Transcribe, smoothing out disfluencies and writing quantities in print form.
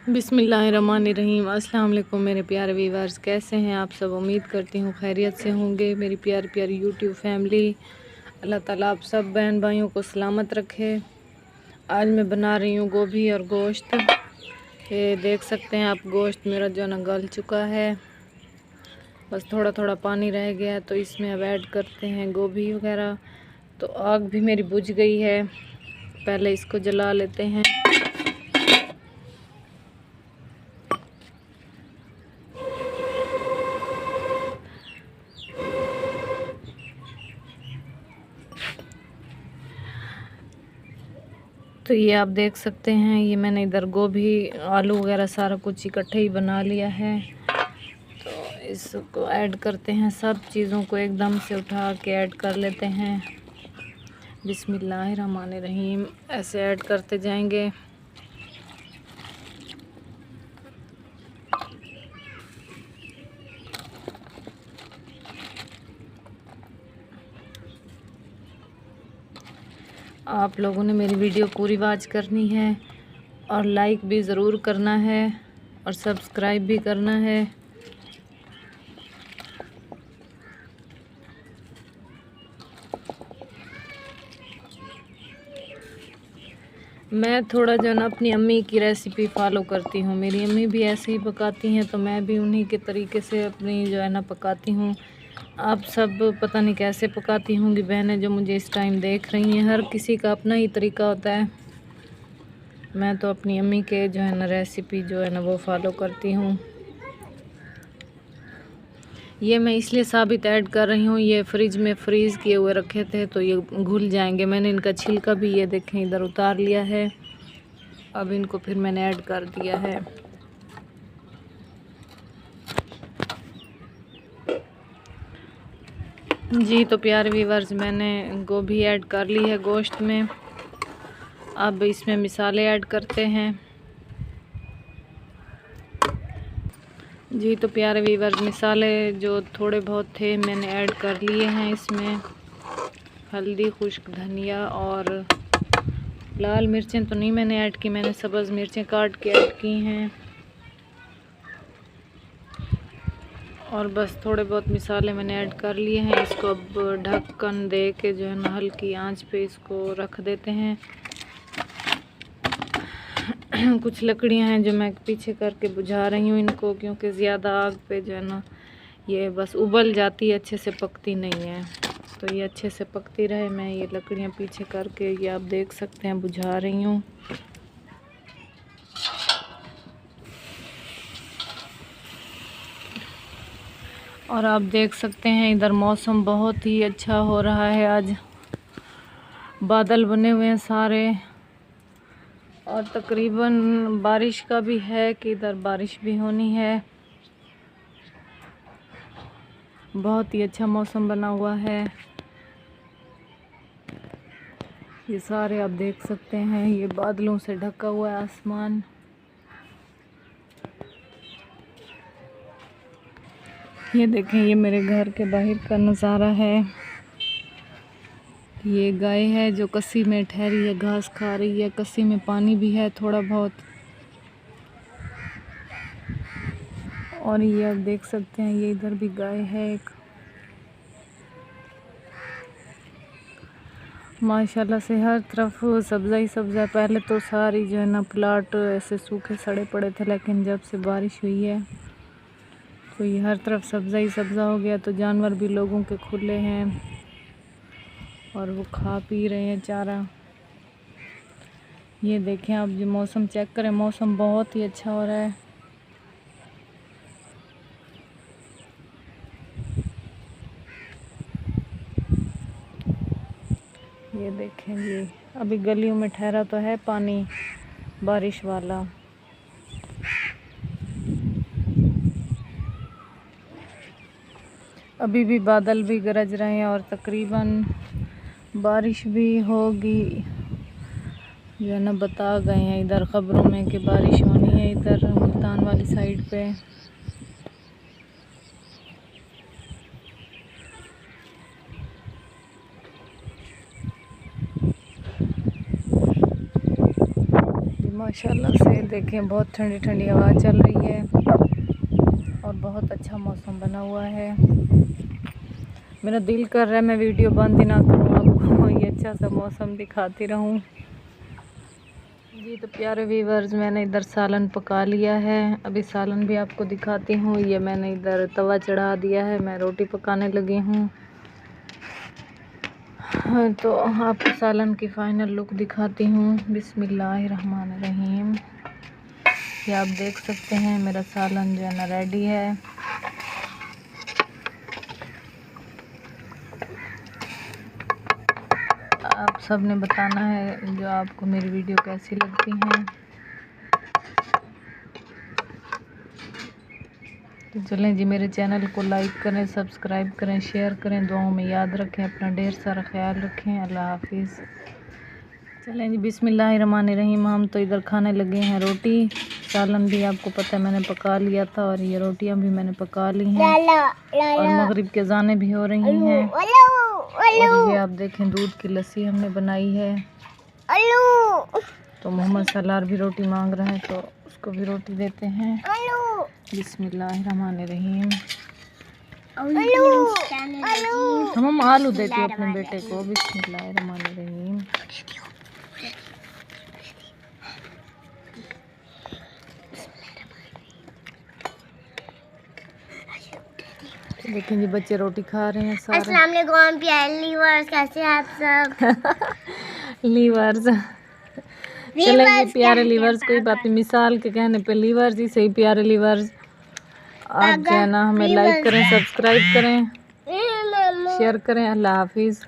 बिस्मिल्लाहिर्रहमानिर्रहीम। अस्सलाम वालेकुम मेरे प्यारे व्यूअर्स, कैसे हैं आप सब। उम्मीद करती हूँ खैरियत से होंगे। मेरी प्यारी प्यारी यूट्यूब फैमिली, अल्लाह ताला आप सब बहन भाइयों को सलामत रखे। आज मैं बना रही हूँ गोभी और गोश्त। ये देख सकते हैं आप, गोश्त मेरा जो है ना गल चुका है, बस थोड़ा थोड़ा पानी रह गया है। तो इसमें अब ऐड करते हैं गोभी वगैरह। तो आग भी मेरी बुझ गई है, पहले इसको जला लेते हैं। तो ये आप देख सकते हैं, ये मैंने इधर गोभी आलू वगैरह सारा कुछ इकट्ठे ही बना लिया है। तो इसको ऐड करते हैं, सब चीज़ों को एकदम से उठा के ऐड कर लेते हैं। बिस्मिल्लाहिर्रहमानिर्रहीम ऐसे ऐड करते जाएंगे। आप लोगों ने मेरी वीडियो पूरी वॉच करनी है और लाइक भी ज़रूर करना है और सब्सक्राइब भी करना है। मैं थोड़ा जो है ना अपनी अम्मी की रेसिपी फॉलो करती हूँ। मेरी अम्मी भी ऐसे ही पकाती हैं, तो मैं भी उन्हीं के तरीके से अपनी जो है ना पकाती हूँ। आप सब पता नहीं कैसे पकाती होंगी बहनें जो मुझे इस टाइम देख रही हैं। हर किसी का अपना ही तरीका होता है। मैं तो अपनी अम्मी के जो है ना रेसिपी जो है ना वो फॉलो करती हूँ। ये मैं इसलिए साबित ऐड कर रही हूँ, ये फ्रिज में फ्रीज़ किए हुए रखे थे तो ये घुल जाएंगे। मैंने इनका छिलका भी ये देखें इधर उतार लिया है। अब इनको फिर मैंने ऐड कर दिया है। जी तो प्यारे व्यूअर्स, मैंने गोभी ऐड कर ली है गोश्त में। अब इसमें मिसाले ऐड करते हैं। जी तो प्यारे व्यूअर्स, मिसाले जो थोड़े बहुत थे मैंने ऐड कर लिए हैं। इसमें हल्दी, खुश्क धनिया और लाल मिर्चें तो नहीं मैंने ऐड की, मैंने सब्ज़ मिर्चें काट के ऐड की हैं। और बस थोड़े बहुत मिसाले मैंने ऐड कर लिए हैं। इसको अब ढक्कन दे के जो है ना हल्की आंच पे इसको रख देते हैं। कुछ लकड़ियां हैं जो मैं पीछे करके बुझा रही हूँ इनको, क्योंकि ज़्यादा आग पे जो है ना ये बस उबल जाती है, अच्छे से पकती नहीं है। तो ये अच्छे से पकती रहे, मैं ये लकड़ियां पीछे करके ये आप देख सकते हैं बुझा रही हूँ। और आप देख सकते हैं इधर मौसम बहुत ही अच्छा हो रहा है। आज बादल बने हुए हैं सारे, और तकरीबन बारिश का भी है कि इधर बारिश भी होनी है। बहुत ही अच्छा मौसम बना हुआ है। ये सारे आप देख सकते हैं, ये बादलों से ढका हुआ है आसमान। ये देखें, ये मेरे घर के बाहर का नज़ारा है। ये गाय है जो कस्सी में ठहरी है, घास खा रही है। कस्सी में पानी भी है थोड़ा बहुत। और ये आप देख सकते हैं, ये इधर भी गाय है एक। माशाल्लाह से हर तरफ सब्ज़ा ही सब्ज़ा। पहले तो सारी जो है ना प्लाट ऐसे सूखे सड़े पड़े थे, लेकिन जब से बारिश हुई है तो ये हर तरफ सब्ज़ा ही सब्ज़ा हो गया। तो जानवर भी लोगों के खुले हैं और वो खा पी रहे हैं चारा। ये देखें आप, जो मौसम चेक करें, मौसम बहुत ही अच्छा हो रहा है। ये देखें, ये अभी गलियों में ठहरा तो है पानी बारिश वाला। अभी भी बादल भी गरज रहे हैं और तकरीबन बारिश भी होगी, जो है ना बता गए हैं इधर ख़बरों में कि बारिश होनी है इधर मुल्तान वाली साइड पे। माशाल्लाह से देखें, बहुत ठंडी ठंडी हवा चल रही है और बहुत अच्छा मौसम बना हुआ है। मेरा दिल कर रहा है मैं वीडियो बंद ही ना करूँ, आपको ये अच्छा सा मौसम दिखाती रहूँ। जी तो प्यारे व्यूअर्स, मैंने इधर सालन पका लिया है। अभी सालन भी आपको दिखाती हूँ। ये मैंने इधर तवा चढ़ा दिया है, मैं रोटी पकाने लगी हूँ। हाँ, तो आपको सालन की फ़ाइनल लुक दिखाती हूँ। बिस्मिल्लाहिर्रहमानिर्रहीम। ये आप देख सकते हैं मेरा सालन जो है ना रेडी है। आप सब ने बताना है जो आपको मेरी वीडियो कैसी लगती हैं। तो चलें जी, मेरे चैनल को लाइक करें, सब्सक्राइब करें, शेयर करें, दुआओं में याद रखें, अपना ढेर सारा ख्याल रखें। अल्लाह हाफिज़। चलें जी, बिस्मिल्लाहिर्रहमानिर्रहीम। हम तो इधर खाने लगे हैं रोटी। सालन भी आपको पता है मैंने पका लिया था और ये रोटियां भी मैंने पका ली हैं और मगरिब के अज़ानें भी हो रही हैं। और ये आप देखें दूध की लस्सी हमने बनाई है। तो मोहम्मद सलार भी रोटी मांग रहा है तो उसको भी रोटी देते हैं। बिस्मिल्लाहिर्रहमानिर्रहीम। हम आलू देते हैं अपने बेटे को। बिस्मिल्लाहिर्रहमानिर्रहीम। देखें जी, बच्चे रोटी खा रहे हैं सारे। अस्सलाम वालेकुम प्यारे लीवर्स, कैसे हैं आप सब? लीवर्स चलेंगे प्यारे लीवर्स, कोई बात नहीं, मिसाल के कहने पे लीवर्स ही सही। प्यारे लीवर्स, आप जो है ना हमें लाइक करें, सब्सक्राइब करें, शेयर करें। अल्लाह हाफिज़।